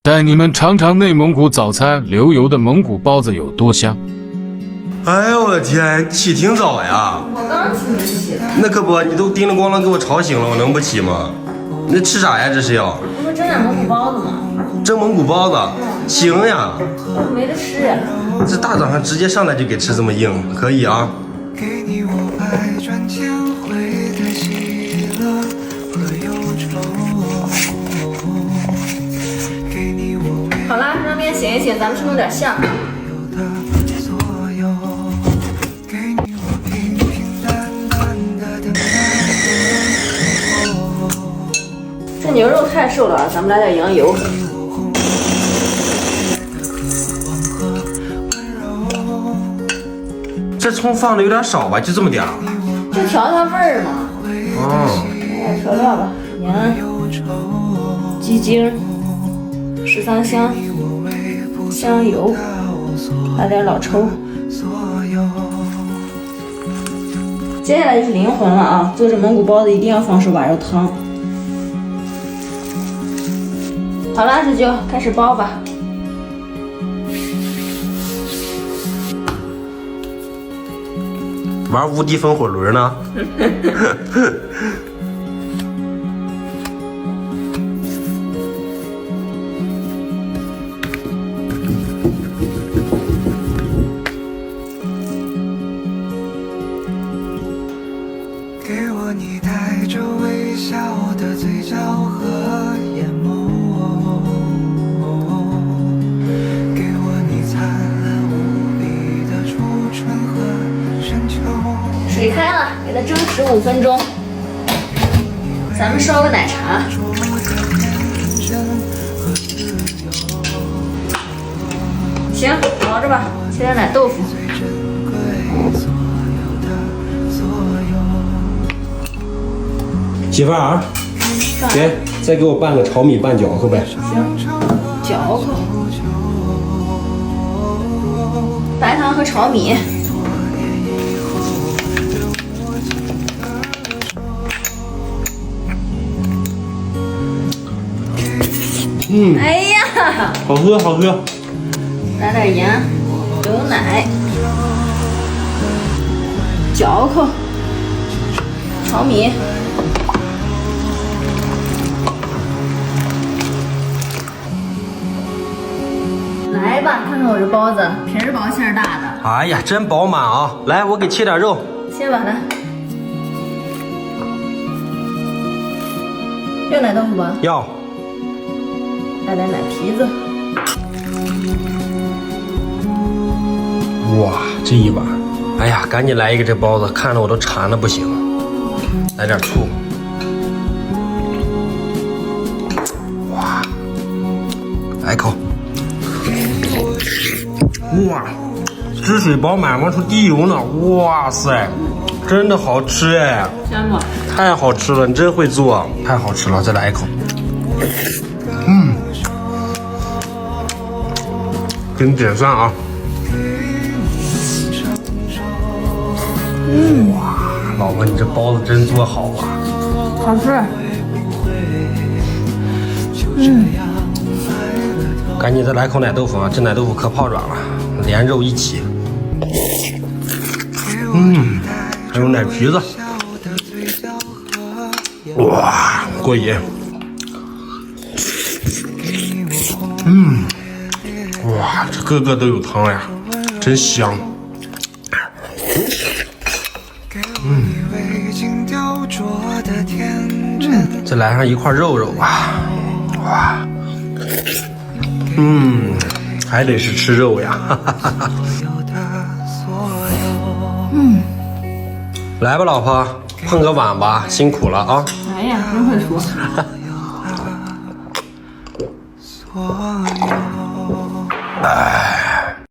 带你们尝尝内蒙古早餐流油的蒙古包子有多香。哎呦我的天，起挺早呀！我刚起的。那可不，你都叮铃咣啷给我吵醒了，我能不起吗？那吃啥呀？这是要？这不蒸点蒙古包子吗？蒸蒙古包子，行呀。我没得吃呀。这大早上直接上来就给吃这么硬，可以啊。给你我百转千回的喜乐和忧愁，给你我好啦，让面醒一醒，咱们去弄点馅儿。有的所有，给你我平平淡淡的等待。这牛肉太瘦了，咱们来点羊油。这葱放的有点少吧？就这么点儿。就调调味儿嘛。哦。来点调料吧，盐、鸡精、13香、香油，来点老抽。接下来就是灵魂了啊！做这蒙古包子一定要放手把肉汤。好啦，这就开始包吧。玩无敌风火轮呢？给我你带着微笑的嘴角和眼眸，给我你灿烂无比的初春和深秋。水开了，给它蒸15分钟。咱们烧个奶茶。行，熬着吧，切点奶豆腐。媳妇儿，给，再给我拌个炒米拌饺子呗。行，嚼口。白糖和炒米。哎呀，好喝好喝。来点盐，牛奶，嚼口，炒米。来吧，看看我这包子，皮儿薄馅儿大的。哎呀，真饱满啊！来，我给切点肉。切吧，来。要奶豆腐吧？要。来点奶皮子。哇，这一碗，哎呀，赶紧来一个这包子，看着我都馋的不行。来点醋。哇，来一口。哇，汁水饱满，往出滴油呢。哇塞，真的好吃哎！香吗？太好吃了，你真会做，太好吃了，再来一口。给你点上啊。哇，老婆，你这包子真做好啊！好吃。赶紧再来口奶豆腐啊！这奶豆腐可泡软了，连肉一起。还有奶皮子。哇，过瘾。哇，这个个都有汤呀，真香。再来上一块肉肉吧。哇，还得是吃肉呀。来吧，老婆，碰个碗吧，辛苦了啊。哎呀，真会说。哎。